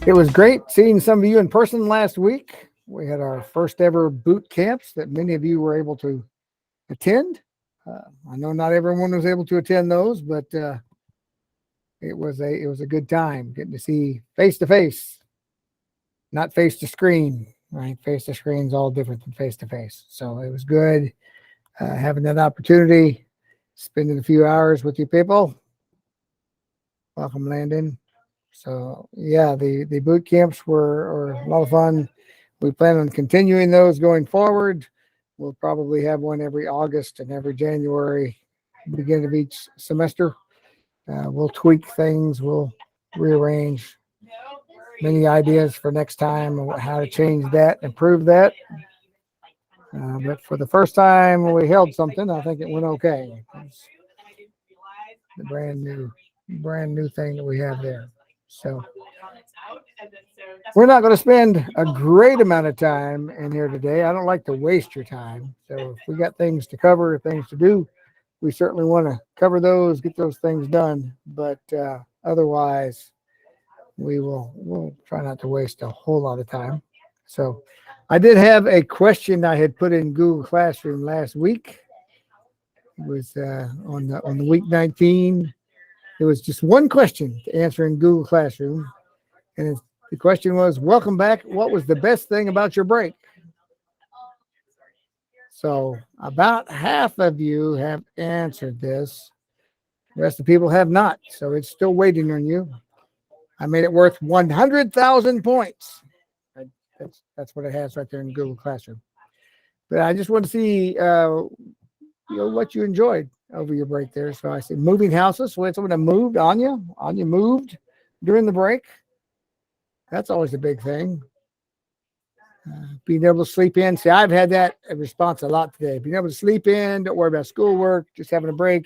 It was great seeing some of you in person last week. We had our first ever boot camps that many of you were able to attend. I know not everyone was able to attend those, but it was a good time getting to see face to face, not face to screen. Right, face to screen is all different than face to face. So it was good having that opportunity, spending a few hours with you people. Welcome, Landon. So yeah, the boot camps were a lot of fun. We plan on continuing those going forward. We'll probably have one every August and every January, beginning of each semester. We'll tweak things. We'll rearrange many ideas for next time on how to change that, improve that. But for the first time we held something, I think it went okay. It's the brand new thing that we have there. So we're not going to spend a great amount of time in here today. I don't like to waste your time. So if we got things to cover, things to do, we certainly want to cover those, get those things done. But otherwise, we'll try not to waste a whole lot of time. So I did have a question I had put in Google Classroom last week. It was on the week 19. It was just one question to answer in Google Classroom. And the question was, welcome back. What was the best thing about your break? So about half of you have answered this. The rest of the people have not. So it's still waiting on you. I made it worth 100,000 points. That's what it has right there in Google Classroom. But I just want to see what you enjoyed over your break there. So I said moving houses. So someone that moved. Anya moved during the break. That's always a big thing. Being able to sleep in. See, I've had that response a lot today. Being able to sleep in, don't worry about schoolwork, just having a break.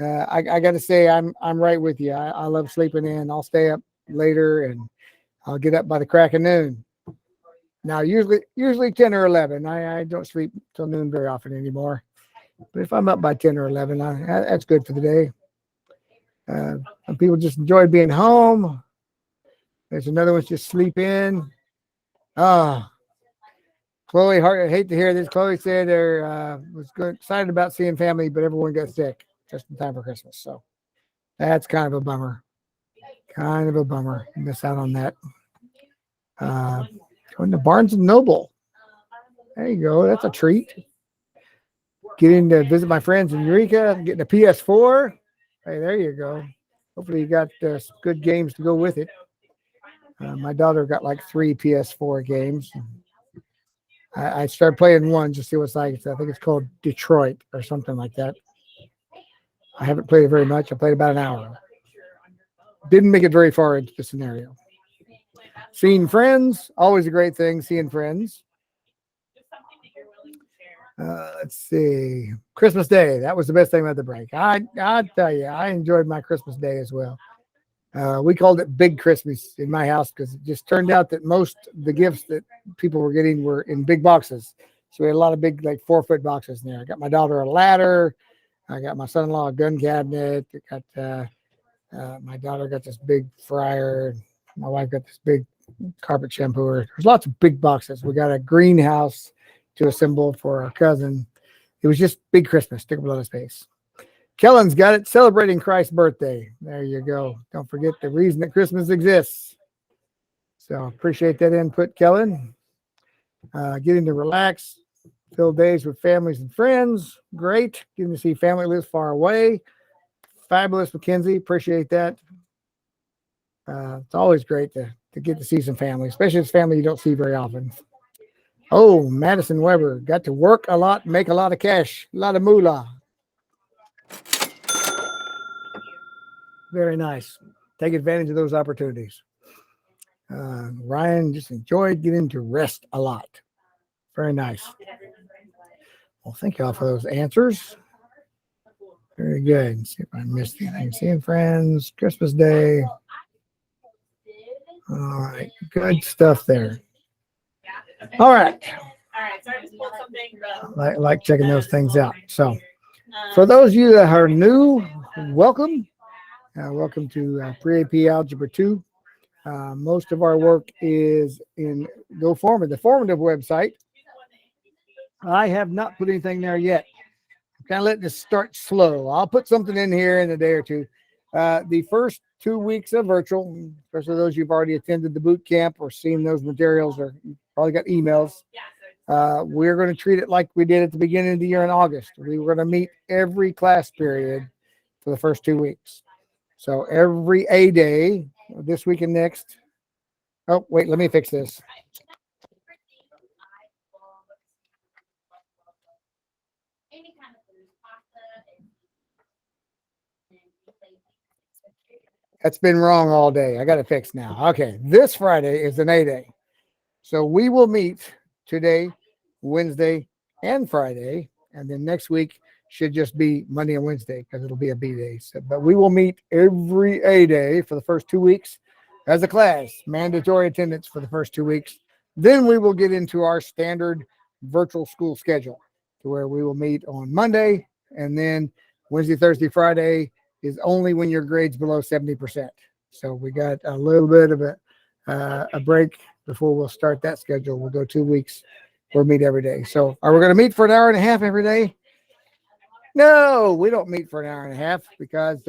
I got to say, I'm right with you. I love sleeping in. I'll stay up later and I'll get up by the crack of noon. Now, usually 10 or 11. I don't sleep till noon very often anymore. But if I'm up by 10 or 11, that's good for the day. Some people just enjoy being home. There's another one just sleep in. Chloe, I hate to hear this. Chloe said was excited about seeing family, but everyone got sick just in time for Christmas. So that's kind of a bummer. Miss out on that. Going to Barnes and Noble. There you go. That's a treat. Getting to visit my friends in Eureka, getting a PS4. Hey, there you go. Hopefully you got good games to go with it. My daughter got like 3 PS4 games. I started playing one just to see what it's like. I think it's called Detroit or something like that. I haven't played it very much. I played about an hour. Didn't make it very far into the scenario. Seeing friends, always a great thing, seeing friends. Let's see. Christmas Day. That was the best thing about the break. I tell you, I enjoyed my Christmas Day as well. We called it Big Christmas in my house because it just turned out that most of the gifts that people were getting were in big boxes. So we had a lot of big, like 4-foot boxes in there. I got my daughter a ladder. I got my son-in-law a gun cabinet. I got my daughter got this big fryer. My wife got this big carpet shampooer. There's lots of big boxes. We got a greenhouse to assemble for our cousin. It was just big Christmas. Took up a lot of space. Kellen's got it. Celebrating Christ's birthday. There you go. Don't forget the reason that Christmas exists. So appreciate that input, Kellen. Getting to relax, fill days with families and friends. Great. Getting to see family lives far away. Fabulous, Mackenzie. Appreciate that. It's always great to get to see some family, especially if it's family you don't see very often. Oh, Madison Weber. Got to work a lot, make a lot of cash, a lot of moolah. Very nice. Take advantage of those opportunities. Ryan just enjoyed getting to rest a lot. Very nice. Well, thank you all for those answers. Very good. Let's see if I missed anything. Seeing friends, Christmas Day. All right. Good stuff there. All right. So I just pulled something. I like checking those things out. So for those of you that are new, welcome. Welcome to Pre-AP Algebra 2. Most of our work is in Go Formative, the formative website. I have not put anything there yet. I'm kind of letting this start slow. I'll put something in here in a day or two. The first 2 weeks of virtual, especially those you've already attended the boot camp or seen those materials or you probably got emails. We're going to treat it like we did at the beginning of the year in August. We were going to meet every class period for the first 2 weeks. So every A day, this week and next. Oh, wait, let me fix this. That's been wrong all day. I got it fixed now. Okay, this Friday is an A day. So we will meet today, Wednesday, and Friday. And then next week should just be Monday and Wednesday because it'll be a B day. So, but we will meet every A day for the first 2 weeks as a class, mandatory attendance for the first 2 weeks. Then we will get into our standard virtual school schedule to where we will meet on Monday and then Wednesday, Thursday, Friday is only when your grade's below 70%. So we got a little bit of a break before we'll start that schedule. We'll go 2 weeks. We'll meet every day. So are we going to meet for an hour and a half every day? No, we don't meet for an hour and a half because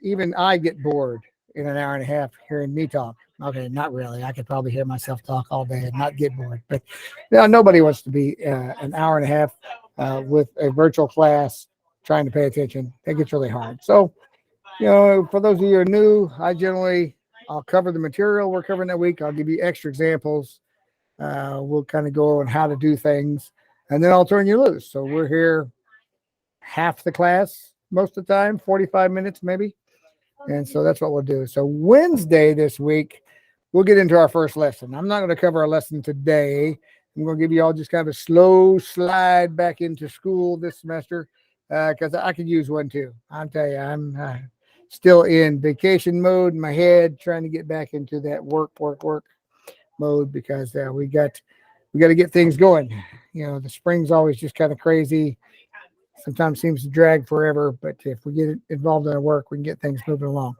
even I get bored in an hour and a half hearing me talk. Okay, not really. I could probably hear myself talk all day and not get bored. But nobody wants to be an hour and a half with a virtual class trying to pay attention. It gets really hard. So, for those of you who are new, I'll cover the material we're covering that week. I'll give you extra examples. We'll kind of go on how to do things, and then I'll turn you loose. So we're here half the class most of the time, 45 minutes maybe. And so that's what we'll do. So Wednesday this week, we'll get into our first lesson. I'm not going to cover a lesson today. I'm going to give you all just kind of a slow slide back into school this semester because I could use one too. I'll tell you, I'm still in vacation mode in my head, trying to get back into that work mode because we got to get things going. The spring's always just kind of crazy. Sometimes seems to drag forever, but if we get involved in our work, we can get things moving along.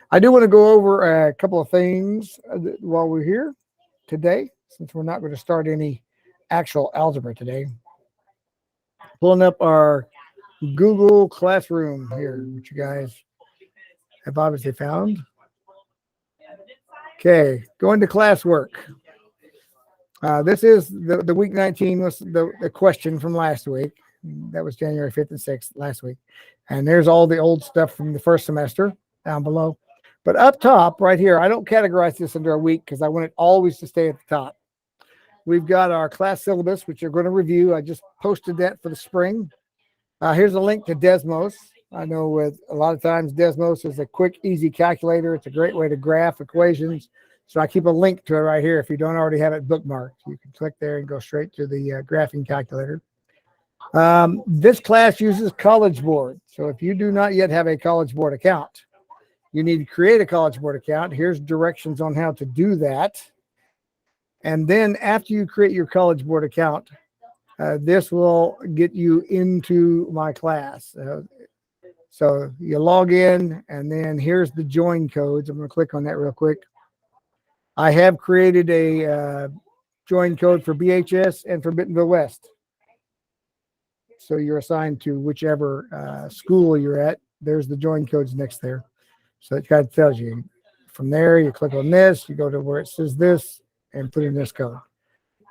I do want to go over a couple of things while we're here today, since we're not going to start any actual algebra today. Pulling up our Google Classroom here, which you guys have obviously found. Okay, going to classwork. This is the week 19 was the question from last week. That was January 5th and 6th last week. And there's all the old stuff from the first semester down below. But up top right here, I don't categorize this under a week because I want it always to stay at the top. We've got our class syllabus, which you're going to review. I just posted that for the spring. Here's a link to Desmos. I know with a lot of times Desmos is a quick, easy calculator. It's a great way to graph equations. So I keep a link to it right here. If you don't already have it bookmarked, you can click there and go straight to the graphing calculator. This class uses College Board. So if you do not yet have a College Board account, you need to create a College Board account. Here's directions on how to do that. And then after you create your College Board account, this will get you into my class. So you log in, and then here's the join codes. I'm going to click on that real quick. I have created a join code for BHS and for Bentonville West. So you're assigned to whichever school you're at. There's the join codes next there. So it kind of tells you. From there, you click on this, you go to where it says this, and put in this code.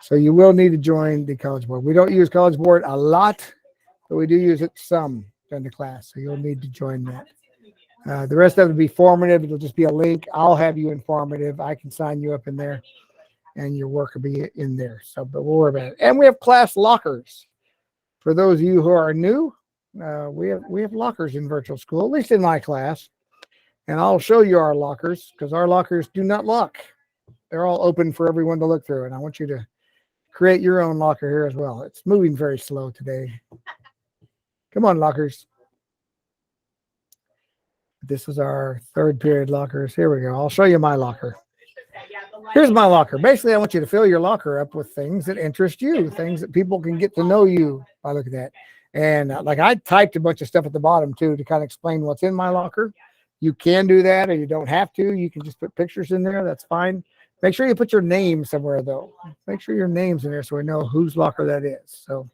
So you will need to join the College Board. We don't use College Board a lot, but we do use it some during the class. So you'll need to join that. The rest of it will be formative. It'll just be a link. I'll have you informative. I can sign you up in there, and your work will be in there. So, but we'll worry about it. And we have class lockers. For those of you who are new, we have lockers in virtual school, at least in my class. And I'll show you our lockers because our lockers do not lock. They're all open for everyone to look through. And I want you to create your own locker here as well. It's moving very slow today. Come on, lockers. This is our third period lockers. Here we go. I'll show you my locker. Here's my locker. Basically, I want you to fill your locker up with things that interest you, things that people can get to know you by looking at. And like I typed a bunch of stuff at the bottom too to kind of explain what's in my locker. You can do that, or you don't have to. You can just put pictures in there. That's fine. Make sure you put your name somewhere, though. Make sure your name's in there so we know whose locker that is. So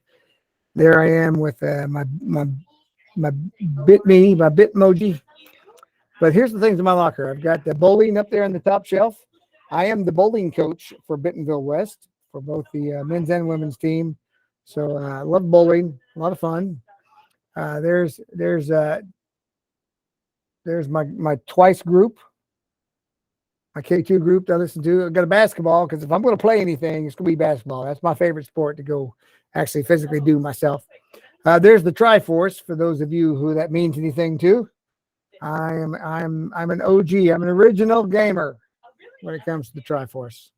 there I am with my Bitmoji. But here's the things in my locker. I've got the bowling up there on the top shelf. I am the bowling coach for Bentonville West for both the men's and women's team. So I love bowling, a lot of fun. There's my twice group, my K2 group that I listen to. I've got a basketball because if I'm going to play anything, it's going to be basketball. That's my favorite sport to go actually physically do myself. There's the Triforce for those of you who that means anything to. I'm an OG. I'm an original gamer when it comes to the Triforce.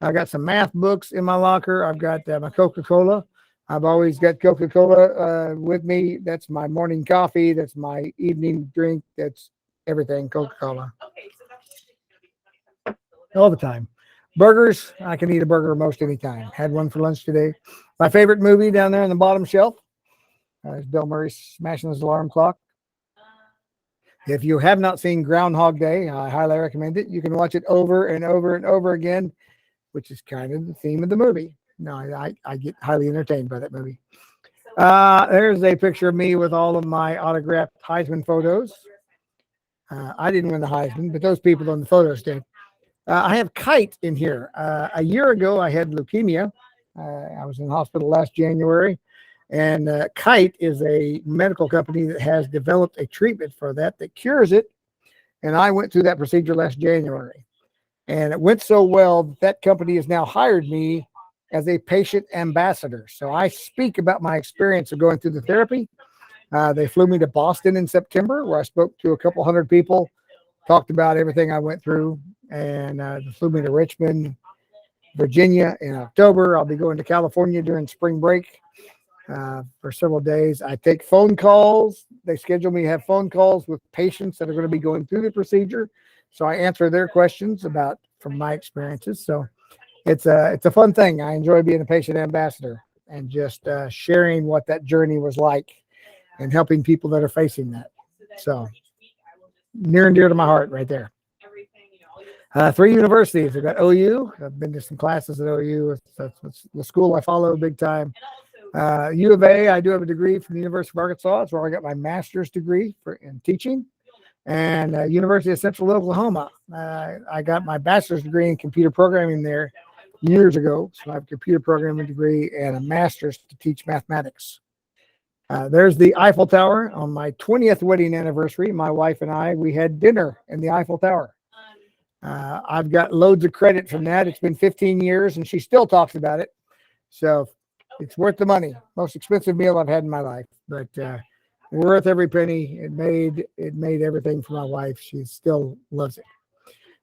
I got some math books in my locker. I've got my Coca-Cola. I've always got Coca-Cola with me. That's my morning coffee. That's my evening drink. That's everything Coca-Cola. All the time. Burgers. I can eat a burger most any time. Had one for lunch today. My favorite movie down there on the bottom shelf is Bill Murray smashing his alarm clock. If you have not seen Groundhog Day, I highly recommend it. You can watch it over and over and over again, which is kind of the theme of the movie. No, I get highly entertained by that movie. There's a picture of me with all of my autographed Heisman photos. I didn't win the Heisman, but those people on the photos did. I have Kite in here. A year ago, I had leukemia. I was in the hospital last January. And Kite is a medical company that has developed a treatment for that cures it. And I went through that procedure last January. And it went so well that company has now hired me as a patient ambassador. So I speak about my experience of going through the therapy. They flew me to Boston in September, where I spoke to a couple hundred people, talked about everything I went through. And they flew me to Richmond, Virginia in October. I'll be going to California during spring break. For several days. I take phone calls. They schedule me to have phone calls with patients that are going to be going through the procedure. So I answer their questions from my experiences. So it's a fun thing. I enjoy being a patient ambassador and just sharing what that journey was like and helping people that are facing that. So near and dear to my heart right there. 3 universities. I've got OU. I've been to some classes at OU. That's the school I follow big time. U of A, I do have a degree from the University of Arkansas. That's where I got my master's degree in teaching. And University of Central Oklahoma, I got my bachelor's degree in computer programming there years ago. So I have a computer programming degree and a master's to teach mathematics. There's the Eiffel Tower. On my 20th wedding anniversary, my wife and I, we had dinner in the Eiffel Tower. I've got loads of credit from that. It's been 15 years and she still talks about it. So it's worth the money. Most expensive meal I've had in my life, but worth every penny. It made everything for my wife. She still loves it.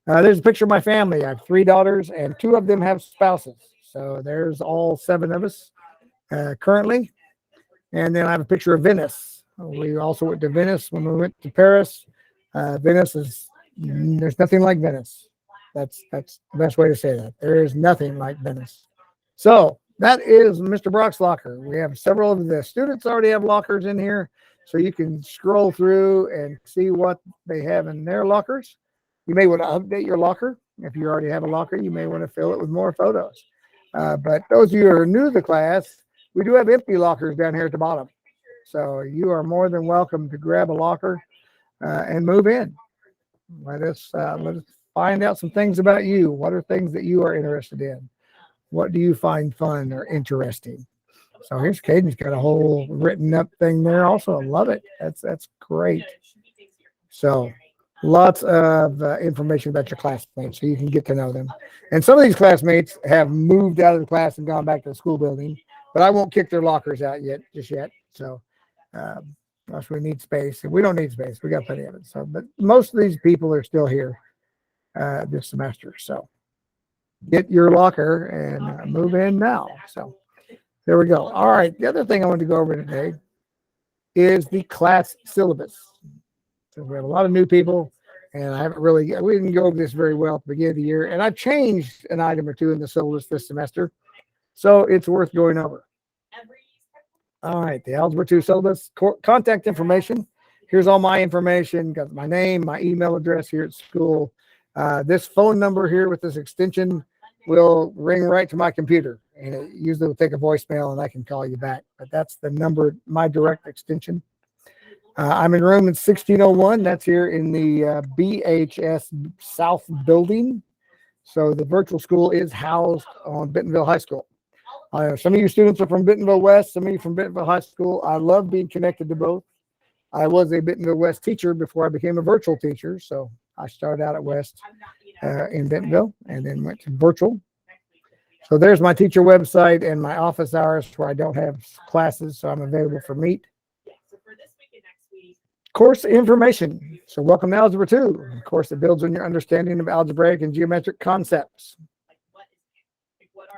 There's a picture of my family. I have 3 daughters, and 2 of them have spouses. So there's all 7 of us currently. And then I have a picture of Venice. We also went to Venice when we went to Paris. Venice there's nothing like Venice. That's the best way to say that. There is nothing like Venice. So that is Mr. Brock's locker. We have several of the students already have lockers in here, so you can scroll through and see what they have in their lockers. You may want to update your locker. If you already have a locker, you may want to fill it with more photos. But those of you who are new to the class, we do have empty lockers down here at the bottom. So you are more than welcome to grab a locker and move in. Let us find out some things about you. What are things that you are interested in? What do you find fun or interesting? So here's Caden's got a whole written up thing there. Also, I love it. That's great. So lots of information about your classmates so you can get to know them. And some of these classmates have moved out of the class and gone back to the school building, but I won't kick their lockers out just yet. So we need space. We don't need space. We got plenty of it. So, but most of these people are still here this semester. So get your locker and move in now. So there we go. All right. The other thing I want to go over today is the class syllabus. So we have a lot of new people, and we didn't go over this very well at the beginning of the year. And I've changed an item or two in the syllabus this semester. So it's worth going over. All right. The Algebra II syllabus, contact information. Here's all my information, got my name, my email address here at school. This phone number here with this extension will ring right to my computer, and it usually will take a voicemail and I can call you back. But that's the number, my direct extension. I'm in room 1601. That's here in the BHS South building. So the virtual school is housed on Bentonville High School. Some of you students are from Bentonville West, some of you from Bentonville High School. I love being connected to both. I was a Bentonville West teacher before I became a virtual teacher. So I started out at West in Bentonville and then went to virtual. So there's my teacher website and my office hours where I don't have classes, so I'm available for Meet. Course information. So welcome to Algebra 2, a course that builds on your understanding of algebraic and geometric concepts.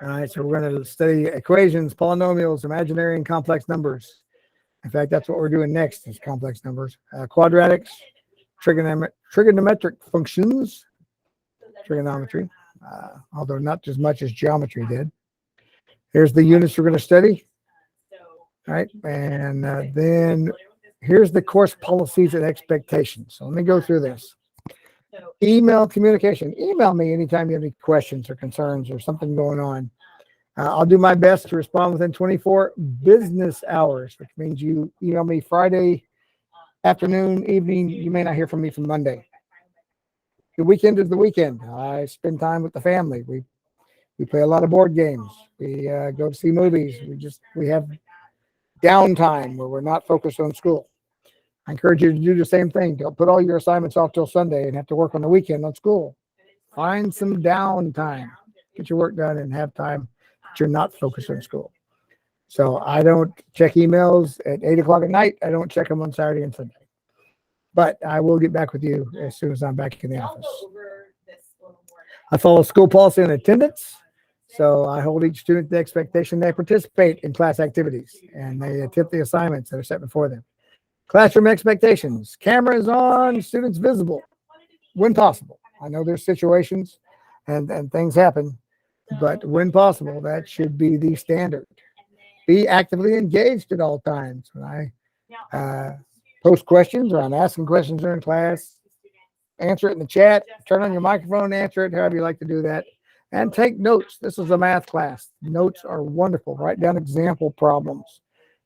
All right, so we're going to study equations, polynomials, imaginary and complex numbers. In fact, that's what we're doing next is complex numbers. Quadratics, trigonometric functions, trigonometry, although not as much as geometry did. Here's the units we're going to study. All right, and then here's the course policies and expectations. So let me go through this. Email communication. Email me anytime you have any questions or concerns or something going on. I'll do my best to respond within 24 business hours, which means you email me Friday afternoon, evening. You may not hear from me from Monday. The weekend is the weekend. I spend time with the family. We play a lot of board games. We go to see movies. We have downtime where we're not focused on school. I encourage you to do the same thing. Don't put all your assignments off till Sunday and have to work on the weekend on school. Find some downtime. Get your work done and have time that you're not focused on school. So I don't check emails at 8 o'clock at night. I don't check them on Saturday and Sunday. But I will get back with you as soon as I'm back in the office. I follow school policy and attendance. So I hold each student the expectation they participate in class activities and they attempt the assignments that are set before them. Classroom expectations. Cameras on, students visible when possible. I know there's situations and things happen, but when possible, that should be the standard. Be actively engaged at all times. When I post questions or I'm asking questions during class, answer it in the chat, turn on your microphone, answer it, however you like to do that. And take notes. This is a math class. Notes are wonderful. Write down example problems.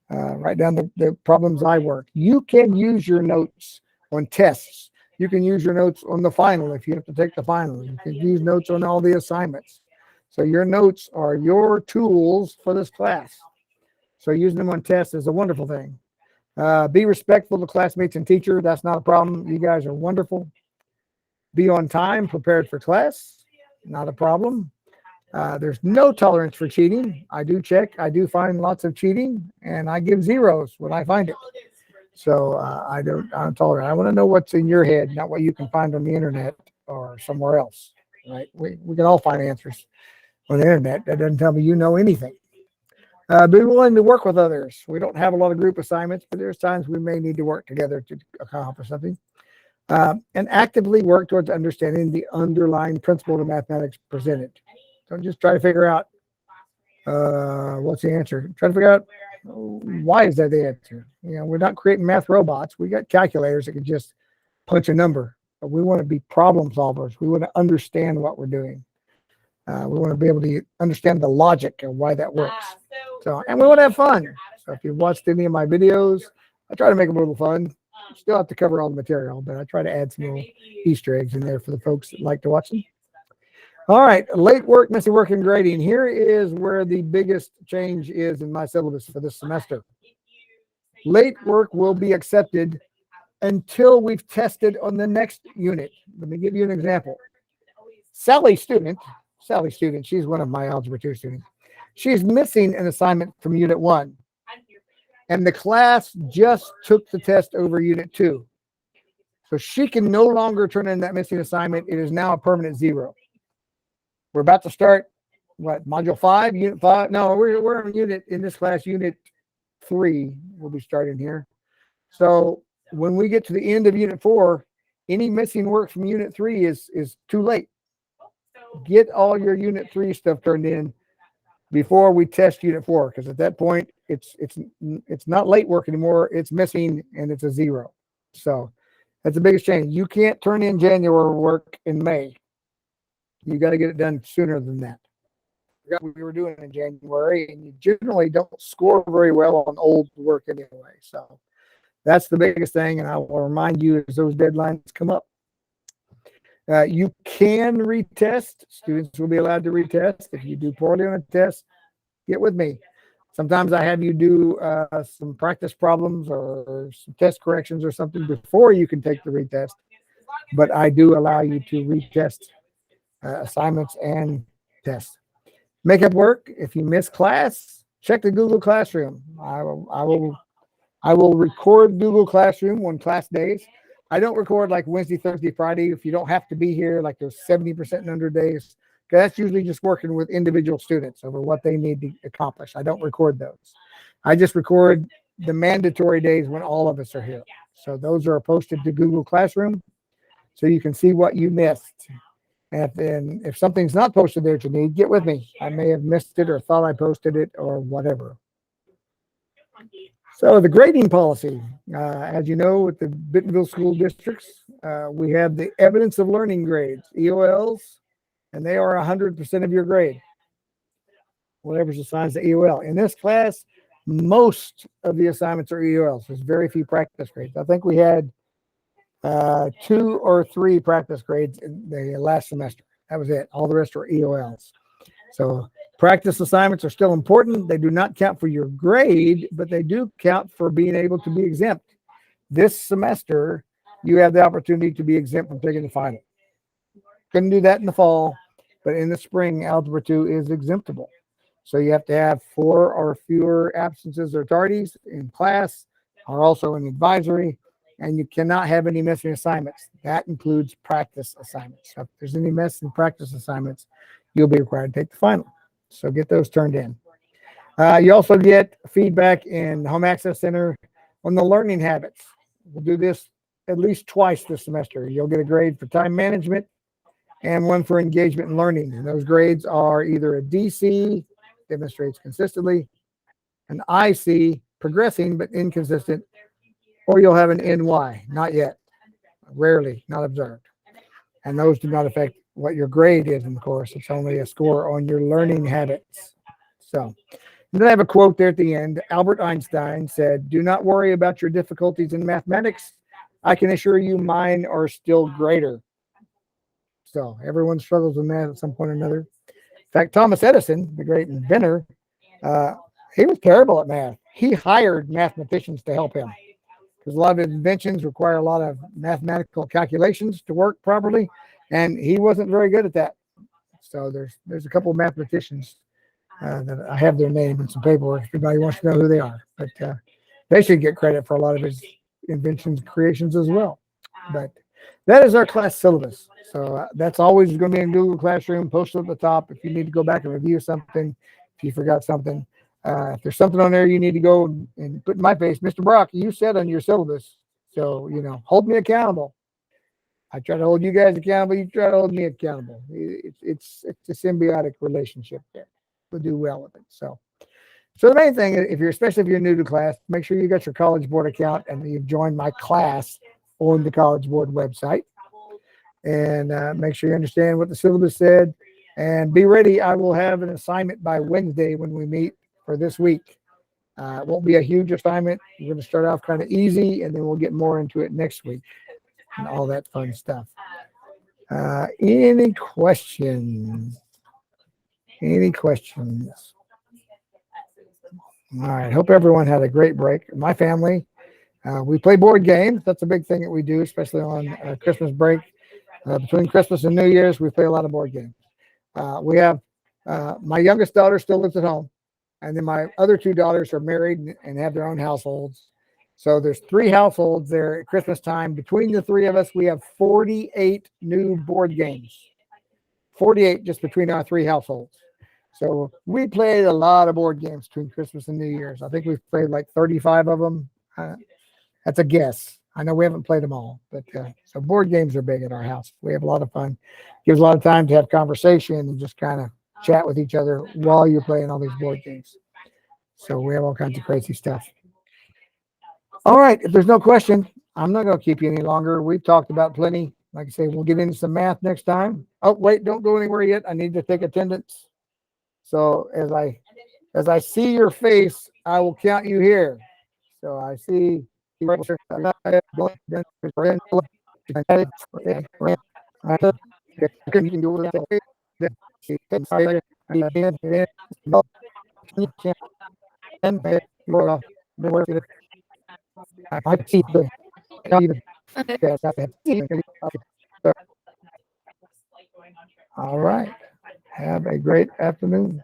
Write down the problems I work. You can use your notes on tests. You can use your notes on the final if you have to take the final. You can use notes on all the assignments. So your notes are your tools for this class. So using them on tests is a wonderful thing. Be respectful to classmates and teacher. That's not a problem. You guys are wonderful. Be on time, prepared for class. Not a problem. There's no tolerance for cheating. I do check. I do find lots of cheating, and I give zeros when I find it. So I don't tolerate. I want to know what's in your head, not what you can find on the internet or somewhere else. Right? We can all find answers on the internet. That doesn't tell me you know anything. Be willing to work with others. We don't have a lot of group assignments, but there's times we may need to work together to accomplish something. And actively work towards understanding the underlying principle of mathematics presented. Don't just try to figure out what's the answer. Try to figure out why is that the answer. You know, we're not creating math robots. We got calculators that can just punch a number. But we want to be problem solvers. We want to understand what we're doing. We want to be able to understand the logic of why that works. And we want to have fun. So if you've watched any of my videos, I try to make them a little fun. Still have to cover all the material, but I try to add some little Easter eggs in there for the folks that like to watch them. All right, late work, messy work, and grading. Here is where the biggest change is in my syllabus for this semester. Late work will be accepted until we've tested on the next unit. Let me give you an example. Sally student, she's one of my Algebra 2 students. She's missing an assignment from Unit 1. And the class just took the test over Unit 2. So she can no longer turn in that missing assignment. It is now a permanent 0. We're about to start, Module 5, Unit 5? No, we're in this class, Unit 3. We'll be starting here. So when we get to the end of Unit 4, any missing work from Unit 3 is too late. Get all your Unit 3 stuff turned in before we test Unit 4, because at that point, it's not late work anymore. It's missing, and it's a 0. So that's the biggest change. You can't turn in January work in May. You got to get it done sooner than that. Forgot what we were doing in January, and you generally don't score very well on old work anyway. So that's the biggest thing, and I will remind you as those deadlines come up. You can retest. Students will be allowed to retest. If you do poorly on a test, get with me. Sometimes I have you do some practice problems or some test corrections or something before you can take the retest. But I do allow you to retest assignments and tests. Make up work. If you miss class, check the Google Classroom. I will record Google Classroom on class days. I don't record like Wednesday, Thursday, Friday. If you don't have to be here, like those 70% and under days, because that's usually just working with individual students over what they need to accomplish. I don't record those. I just record the mandatory days when all of us are here. So those are posted to Google Classroom so you can see what you missed. And then if something's not posted there to me, get with me. I may have missed it or thought I posted it or whatever. So the grading policy, as you know, with the Bentonville school districts, we have the evidence of learning grades, EOLs, and they are 100% of your grade, whatever's assigned to EOL. In this class, most of the assignments are EOLs. There's very few practice grades. I think we had 2 or 3 practice grades in the last semester. That was it. All the rest were EOLs. So practice assignments are still important. They do not count for your grade, but they do count for being able to be exempt. This semester, you have the opportunity to be exempt from taking the final. Couldn't do that in the fall, but in the spring, Algebra 2 is exemptable. So you have to have 4 or fewer absences or tardies in class, or also in advisory, and you cannot have any missing assignments. That includes practice assignments. So if there's any missing practice assignments, you'll be required to take the final. So get those turned in. You also get feedback in the Home Access Center on the learning habits. We'll do this at least twice this semester. You'll get a grade for time management and one for engagement in learning. And those grades are either a DC, demonstrates consistently, an IC, progressing but inconsistent, or you'll have an NY, not yet, rarely, not observed. And those do not affect what your grade is in the course. It's only a score on your learning habits. So then I have a quote there at the end. Albert Einstein said, "Do not worry about your difficulties in mathematics. I can assure you mine are still greater." So everyone struggles with math at some point or another. In fact, Thomas Edison, the great inventor, he was terrible at math. He hired mathematicians to help him because a lot of his inventions require a lot of mathematical calculations to work properly, and he wasn't very good at that. So there's a couple of mathematicians that I have their name and some paperwork if anybody wants to know who they are. But they should get credit for a lot of his inventions, creations as well. But that is our class syllabus. So that's always going to be in Google Classroom, posted at the top if you need to go back and review something, if you forgot something. If there's something on there you need to go and put in my face, Mr. Brock, you said on your syllabus. So, hold me accountable. I try to hold you guys accountable. You try to hold me accountable. It's a symbiotic relationship there. We'll do well with it. So the main thing, especially if you're new to class, make sure you got your College Board account and that you've joined my class on the College Board website. And make sure you understand what the syllabus said. And be ready. I will have an assignment by Wednesday when we meet for this week. It won't be a huge assignment. We're going to start off kind of easy, and then we'll get more into it next week and all that fun stuff. Any questions? Any questions? All right. Hope everyone had a great break. My family, we play board games. That's a big thing that we do, especially on Christmas break. Between Christmas and New Year's, we play a lot of board games. We have my youngest daughter still lives at home. And then my other 2 daughters are married and have their own households. So there's 3 households there at Christmas time. Between the 3 of us, we have 48 new board games. 48 just between our 3 households. So we played a lot of board games between Christmas and New Year's. I think we've played like 35 of them. That's a guess. I know we haven't played them all. But so board games are big at our house. We have a lot of fun. Gives a lot of time to have conversation and just kind of chat with each other while you're playing all these board games. So we have all kinds of crazy stuff. All right. If there's no question, I'm not going to keep you any longer. We've talked about plenty. Like I say, we'll get into some math next time. Oh, wait, don't go anywhere yet. I need to take attendance. So as I see your face, I will count you here. So I see. I see. All right. Have a great afternoon.